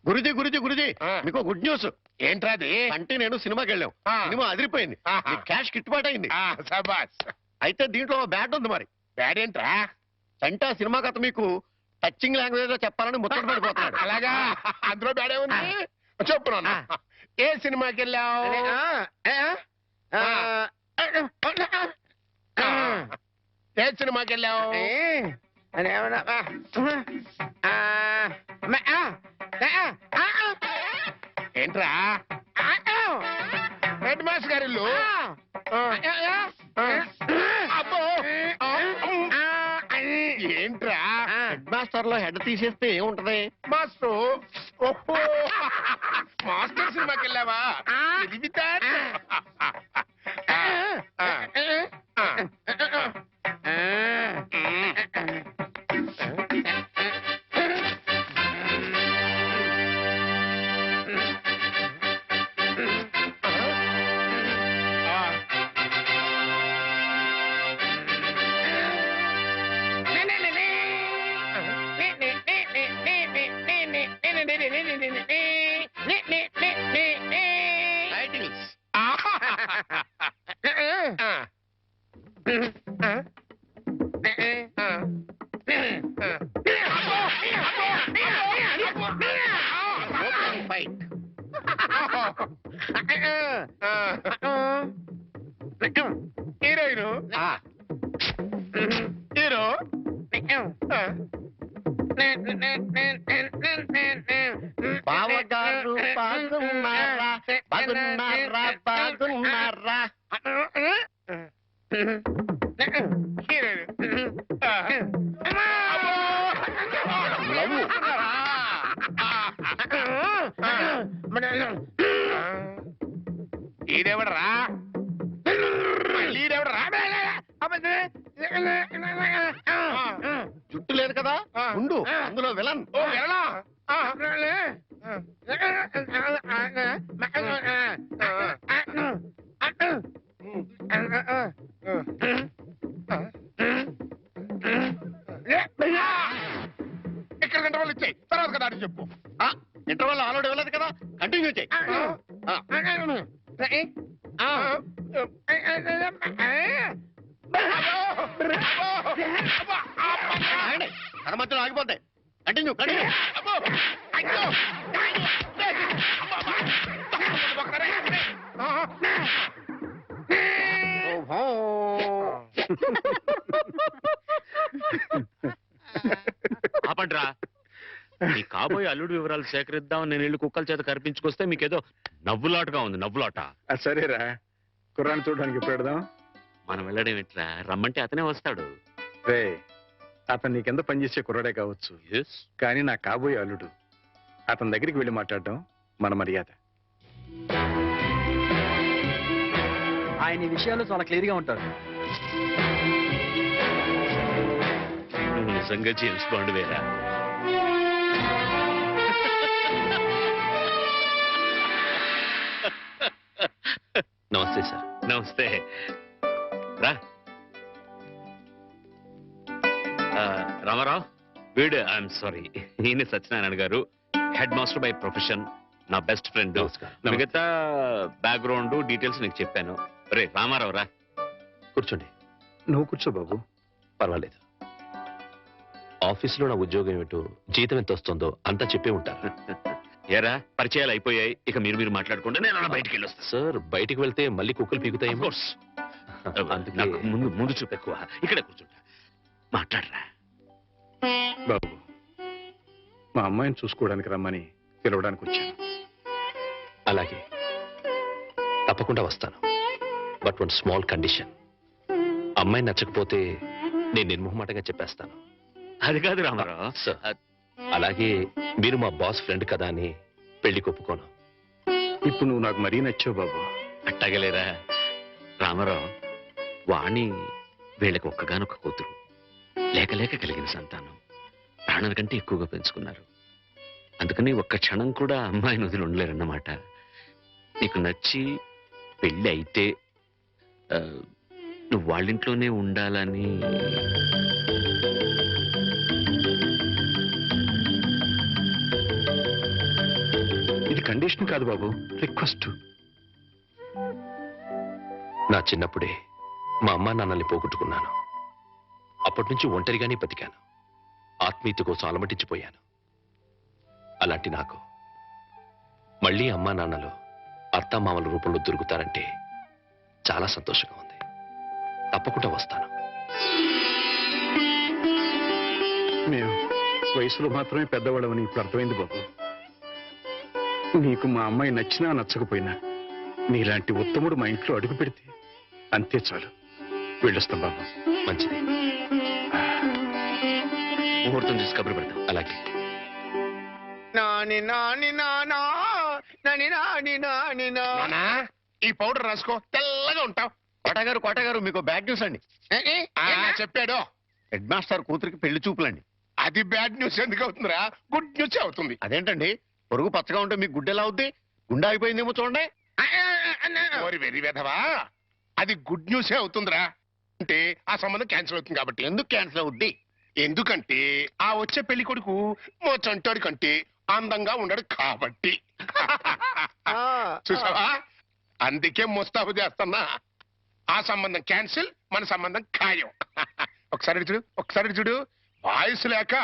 గురుజీ గురుజీ గురుజీ మీకు good news. ఏంట్రా అది? అంటే నేను సినిమాకి వెళ్ళాం, సినిమా అదిరిపోయింది, క్యాష్ గిట్టుబాటు అయింది. అయితే దీంట్లో బ్యాడ్ ఉంది. మరి బ్యాడ్ ఏంట్రా? చంటా సినిమా కథ మీకు టచింగ్ లాంగ్వేజ్ లో చెప్పాలని ముచ్చట పడిపోతున్నాడు. అలాగా? అందులో బ్యాడే ఉంది. చెప్పు నాన్న, ఏ సినిమాకి వెళ్ళావు? ఏ సినిమాకి వెళ్ళావు? ఏంట్రా? హెడ్ మాస్టర్ గారి ఇల్లు. అబ్బో, ఏంట్రా? హెడ్ మాస్టర్ లో హెడ్ తీసేస్తే ఏముంటది? మాస్టర్. ఓహో, మాస్టర్ సినిమాకి వెళ్ళావా? ఇది వితార్. హీరోయిన్ హీరో బావగారు బాగున్నారా? బాగున్నారా? బాగున్నారా? ఈడెవడరా? ఈడెవడరా? జుట్టు లేదు కదా, ఉండు, అందులో విలన్. ఓ విలనా? ఇక్కడ ఇంటర్వల్ ఇచ్చాయి, తర్వాత కదా అని చెప్పు. ఇంటర్వల్ ఆల్రెడీ వెళ్ళదు కదా, కంటిన్యూ చేయి. కథ మధ్యలో ఆగిపోతాయి. Continue continue. ఆపండ్రా. మీ కాబోయే అల్లుడు వివరాలు సేకరిద్దామని నేను ఇల్లు కుక్కల చేత కనిపించుకొస్తే మీకేదో నవ్వులాటగా ఉంది. నవ్వులాట. సరేరా, కుర్రాన్ని చూడడానికి ఎప్పుడు పెడదాం? మనం వెళ్ళడం ఎట్లా? రమ్మంటే అతనే వస్తాడు. రే, అతను నీకెంత పనిచేసే కుర్రాడే కావచ్చు, కానీ నా కాబోయే అల్లుడు. అతని దగ్గరికి వెళ్ళి మాట్లాడడం మన మర్యాద. ఆయన ఈ విషయాల్లో చాలా క్లియర్ గా ఉంటారు. నువ్వు నిజంగా జేమ్స్ బాండ్ వేరా? నమస్తే సార్. నమస్తే. రా రామారావు. వీడు ఐఎమ్ సారీ, ఈయన సత్యనారాయణ గారు, హెడ్ మాస్టర్ బై ప్రొఫెషన్, నా బెస్ట్ ఫ్రెండ్. మిగతా బ్యాక్గ్రౌండ్ డీటెయిల్స్ నీకు చెప్పాను. రే రామారావు రా. కూర్చోండి. నువ్వు కూర్చో బాబు. పర్వాలేదు. ఆఫీసులో నా ఉద్యోగం ఏమిటో, జీతం ఎంత వస్తుందో అంతా చెప్పే ఉంటారు. ఏరా, పరిచయాలు అయిపోయాయి, ఇక మీరు మాట్లాడుకుంటే నేను అలా బయటికి వెళ్ళొస్తా. సార్, బయటికి వెళ్తే మళ్ళీ కుక్కలు పీకుతాయేమో. నాకు ముందు చూపు ఎక్కువ. ఇక్కడే కూర్చుంటా, మాట్లాడరా. బాబు, మా అమ్మాయిని చూసుకోవడానికి రమ్మని పిలవడానికి వచ్చాను. అలాగే, తప్పకుండా వస్తాను. But one small condition. అమ్మాయి నచ్చకపోతే నేను నిర్మోహమాటంగా చెప్పేస్తాను. అది కాదు రామారావు. సార్, అలాగే మీరు మా బాస్ ఫ్రెండ్ కదా అని పెళ్లి ఒప్పుకోను. ఇప్పుడు నువ్వు నాకు మరీ నచ్చావు బాబు. అట్టగలేరా రామారావు. వాణి వీళ్ళకి ఒక్కగానొక్క కూతురు, లేక లేక కలిగిన సంతానం. ప్రాణం కంటే ఎక్కువగా పెంచుకున్నారు. అందుకని ఒక్క క్షణం కూడా అమ్మాయిని వదిలి ఉండలేరన్నమాట. నీకు నచ్చి పెళ్ళి అయితే నువ్వు వాళ్ళింట్లోనే ఉండాలని. ఇది కండిషన్ కాదు బాబు, రిక్వెస్ట్. నా చిన్నప్పుడే మా అమ్మా నాన్నల్ని పోగొట్టుకున్నాను. అప్పటి నుంచి ఒంటరిగానే బతికాను. ఆత్మీయత కోసం అలమటించిపోయాను. అలాంటి నాకు మళ్ళీ అమ్మా నాన్నలు అత్తామామల రూపంలో దొరుకుతారంటే చాలా సంతోషంగా ఉంది. తప్పకుండా వస్తాను. మేము వయసులో మాత్రమే పెద్దవాళ్ళమని ఇప్పుడు అర్థమైంది బాబు. నీకు మా అమ్మాయి నచ్చినా నచ్చకపోయినా నీలాంటి ఉత్తముడు మా ఇంట్లో అడుగు పెడితే అంతే చాలు. వెళ్ళొస్తాం బాబు. మంచిది. ముహూర్తం చూసి కబురు పెడతాం. అలాగే. నాని నాని నానా నాని నాని నాని నానా ఈ పౌడర్ రాసుకో, తెల్లగా ఉంటావు. కోటగారు మీకు బ్యాడ్ న్యూస్ అండి. చెప్పాడు. హెడ్ మాస్టర్ కూతురికి పెళ్లి చూపులండి. అది బ్యాడ్ న్యూస్ ఎందుకు అవుతుందిరా? గుడ్ న్యూస్ అవుతుంది. అదేంటండి, పొరుగు పచ్చగా ఉంటే మీకు గుడ్డెలా అవుద్ది? గుండె అయిపోయిందేమో చూడండి. ఓరి వెర్రి వెధవా, అది గుడ్ న్యూసే అవుతుందిరా. అంటే ఆ సంబంధం క్యాన్సిల్ అవుతుంది కాబట్టి. ఎందుకు క్యాన్సిల్ అవుద్ది? ఎందుకంటే ఆ వచ్చే పెళ్లి కొడుకు మా చంటాడు కంటే అందంగా ఉండడు కాబట్టి. చూసావా, అందుకే ముస్తాబు చేస్తున్నా. ఆ సంబంధం క్యాన్సిల్, మన సంబంధం ఖాయం. ఒకసారి చూడు, ఒకసారి చూడు. వాయిస్ లేక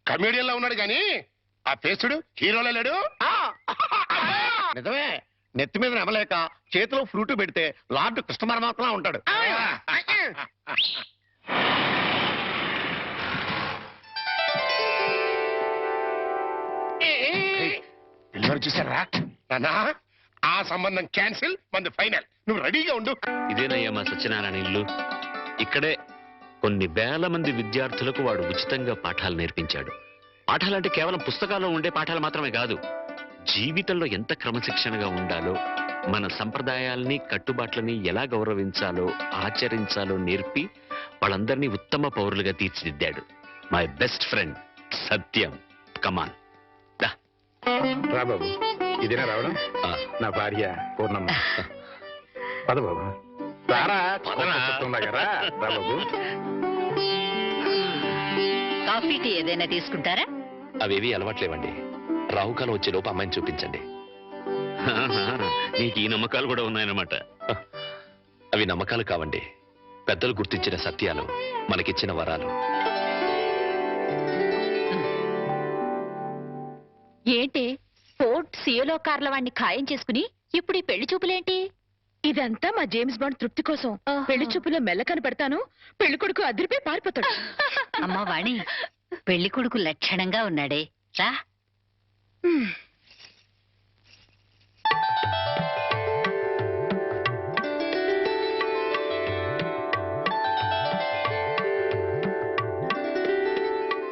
కమేడియన్ లా ఉన్నాడు గాని ఆ ఫేస్ చూడు, హీరోలో లేడు. నిజమే, నెత్తి మీద నెమలేక చేతిలో ఫ్రూట్ పెడితే లార్డ్ కృష్ణ పరమాత్మ ఉంటాడు. పిల్లలు చూసారా నానా? ఆ సంబంధం క్యాన్సిల్, మంది ఫైనల్. నువ్వు రెడీగా ఉండు. ఇదేనయ్యా మా సత్యనారాయణ ఇల్లు. ఇక్కడే కొన్ని వేల మంది విద్యార్థులకు వాడు ఉచితంగా పాఠాలు నేర్పించాడు. పాఠాలంటే కేవలం పుస్తకాల్లో ఉండే పాఠాలు మాత్రమే కాదు, జీవితంలో ఎంత క్రమశిక్షణగా ఉండాలో, మన సంప్రదాయాల్ని కట్టుబాట్లని ఎలా గౌరవించాలో ఆచరించాలో నేర్పి వాళ్ళందరినీ ఉత్తమ పౌరులుగా తీర్చిదిద్దాడు. మై బెస్ట్ ఫ్రెండ్ సత్యం. కమాన్ రా బాబు. ఇదేనా రావడం? నా భార్య పూర్ణమ్మ. పద బాబు. రారా, రా బాబు. కాఫీ టీ ఏదైనా తీసుకుంటారా? అవేవి అలవాట్లేవండి. రాహుకాలం వచ్చే లోపు అమ్మాయిని చూపించండి. నీకు ఈ నమ్మకాలు కూడా ఉన్నాయన్నమాట. అవి నమ్మకాలు కావండి, పెద్దలు గుర్తించిన సత్యాలు, మనకిచ్చిన వరాలు. ఏంటి ఫోర్ట్ సియోలో కార్ల వాడిని ఖాయం చేసుకుని ఇప్పుడు ఈ పెళ్లి చూపులేంటి? ఇదంతా మా జేమ్స్ బాండ్ తృప్తి కోసం. పెళ్లి చూపులో మెల్ల కనపడతాను, పెళ్లి కొడుకు అదిరిపై పారిపోతాడు. అమ్మా వాణి, పెళ్లి కొడుకు లక్షణంగా ఉన్నాడే, రా.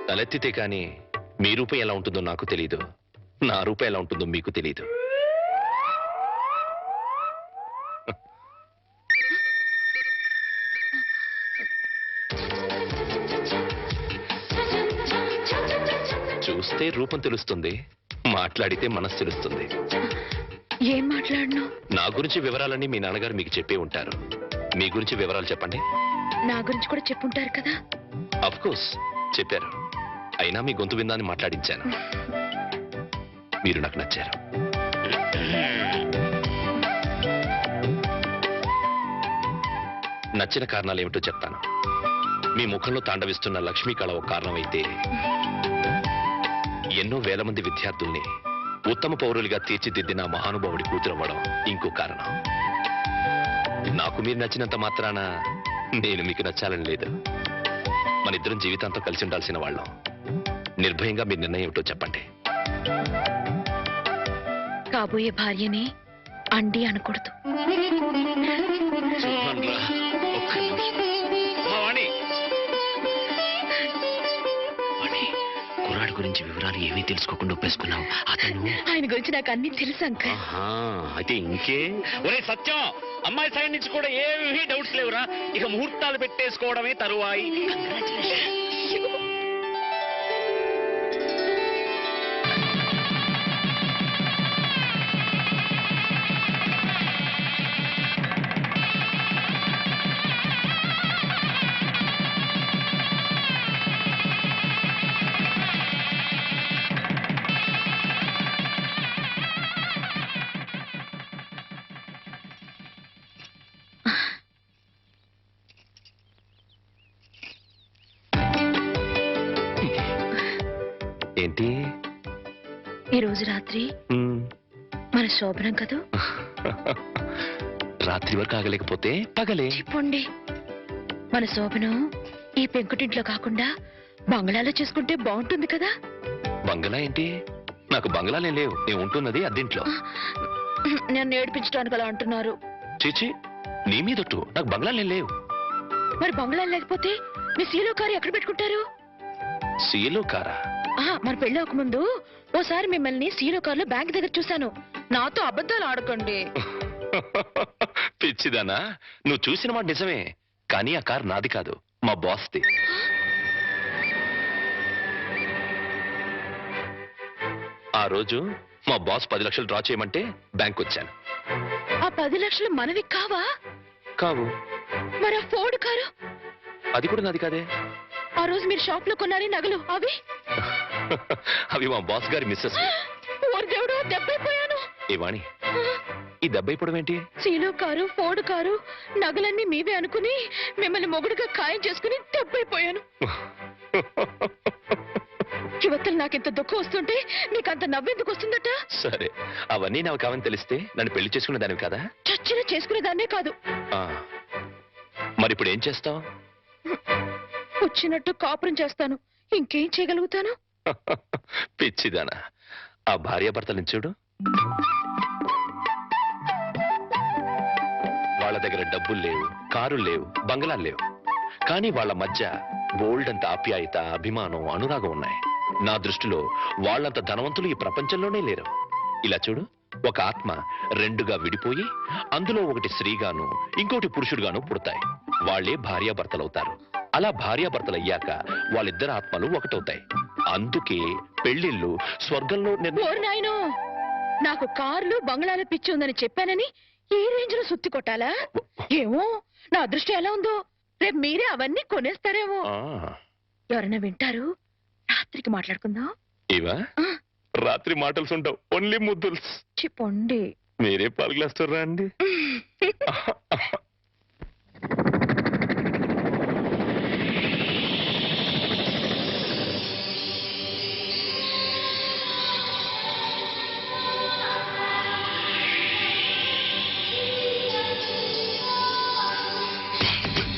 తలెత్తితే కాని మీ రూపం ఎలా ఉంటుందో నాకు తెలీదు, నా రూపం ఎలా ఉంటుందో మీకు తెలీదు. చూస్తే రూపం తెలుస్తుంది, మాట్లాడితే మనసు తెలుస్తుంది. ఏం మాట్లాడను? నా గురించి వివరాలన్నీ మీ నాన్నగారు మీకు చెప్పే ఉంటారు. మీ గురించి వివరాలు చెప్పండి. నా గురించి కూడా చెప్పుంటారు కదా? అఫ్ కోర్స్ చెప్పారు. అయినా మీ గొంతు విందాన్ని మాట్లాడించాను. మీరు నాకు నచ్చారు. నచ్చిన కారణాలు ఏమిటో చెప్తాను. మీ ముఖంలో తాండవిస్తున్న లక్ష్మీ కళ ఒక కారణమైతే, ఎన్నో వేల మంది విద్యార్థుల్ని ఉత్తమ పౌరులుగా తీర్చిదిద్దిన మహానుభావుడి కూతురవ్వడం ఇంకో కారణం. నాకు మీరు నచ్చినంత మాత్రాన నేను మీకు నచ్చాలని లేదు. మన ఇద్దరం జీవితాంతం కలిసి ఉండాల్సిన వాళ్ళం. నిర్భయంగా మీ నిర్ణయం ఏమిటో చెప్పండి. కాబోయే భార్యని అండి అనకూడదు. కుర్రాడి గురించి వివరాలు ఏమీ తెలుసుకోకుండా ఒప్పేసుకున్నావు. అతను ఆయన గురించి నాకు అన్ని తెలుసు అంకల్. అయితే ఇంకే. ఒరే సత్యం, అమ్మాయి సైడ్ నుంచి కూడా ఏమీ డౌట్స్ లేవురా. ఇక ముహూర్తాలు పెట్టేసుకోవడమే తరువాయి. ఏంటి? ఈ రోజు రాత్రి మ్, మన శోభనం కదూ. రాత్రి వరకు ఆగలేకపోతే పగలే. చెప్పండి, మన శోభనం ఈ పెంకుటింట్లో కాకుండా బంగ్లాలో చేసుకుంటే బాగుంటుంది కదా. బంగళా ఏంటి? నాకు బంగళాలే లేవు. నేను ఉంటున్నది అద్దెంట్లో. నన్ను ఏడిపించడానికి అలా అంటున్నారు. చీచి, నీ మీదొట్టు. నాకు బంగళాలే లేవు. మరి బంగ్లా లేకపోతే మీ సీలో కారు ఎక్కడ పెట్టుకుంటారు? సీలో కారా? మన పెళ్లి అవ్వకముందు ఓసారి మిమ్మల్ని సీలో కారులో బ్యాంక్ దగ్గర చూశాను. నాతో అబద్ధాలు ఆడకండి. పిచ్చిదానా, నువ్వు చూసిన మాట నిజమే, కానీ ఆ కారు నాది కాదు, మా బాస్ది. ఆ రోజు మా బాస్ 10 లక్షలు డ్రా చేయమంటే బ్యాంక్ వచ్చాను. ఆ 10 లక్షలు మనవి కావా? కావు. మరి ఆ ఫోర్డ్ కారు? అది కూడా నాది కాదే. ఆ రోజు మీరు షాప్ లో కొన్నారే నగలు అవి? అవి మా బాస్ గారి మిస్సెస్. ఓరి దేవుడు, దెబ్బైపోయాను. ఏ వాణి, ఈ దెబ్బ ఇప్పుడు ఏంటి? సీలో కారు, ఫోర్డ్ కారు, నగలన్నీ మీవే అనుకుని మిమ్మల్ని మొగుడుగా ఖాయం చేసుకుని దెబ్బైపోయాను. యువతలు నాకెంత దుఃఖం వస్తుంటే నీకంత నవ్వెందుకు వస్తుందట? సరే, అవన్నీ నాకు కావని తెలిస్తే నన్ను పెళ్లి చేసుకునే దానివి కదా. చచ్చిన చేసుకునేదాన్నే కాదు. ఆ, మరి ఇప్పుడు ఏం చేస్తావు? వచ్చినట్టు కాపురం చేస్తాను. ఇంకేం చేయగలుగుతాను? పిచ్చిదానా, ఆ భార్యాభర్తలను చూడు. వాళ్ళ దగ్గర డబ్బులు లేవు, కారులు లేవు, బంగళాలు లేవు, కానీ వాళ్ళ మధ్య బోల్డ్ అంత ఆప్యాయత, అభిమానం, అనురాగం ఉన్నాయి. నా దృష్టిలో వాళ్ళంత ధనవంతులు ఈ ప్రపంచంలోనే లేరు. ఇలా చూడు, ఒక ఆత్మ రెండుగా విడిపోయి అందులో ఒకటి స్త్రీగాను ఇంకోటి పురుషుడుగాను పుడతాయి. వాళ్లే భార్యాభర్తలవుతారు. అలా భార్యాభర్తలు అయ్యాక వాళ్ళిద్దరు ఆత్మలు ఒకటవుతాయి. అందుకే పెళ్లిళ్ళు స్వర్గంలో ఓరి నాయనో, నాకు కార్లు బంగ్లాలు పిచ్చి ఉందని చెప్పానని ఈ రేంజ్ లో సుత్తి కొట్టాలా? ఏమో, నా అదృష్టం ఎలా ఉందో. రేపు మీరే అవన్నీ కొనేస్తారేమో. ఎవరైనా వింటారు. రాత్రికి మాట్లాడుకుందాం. ఇవా రాత్రి మాటలు ఉండవు, ఓన్లీ ముద్దుల్స్. చెప్పండి. మీరే పలుగులేస్తారా అండి?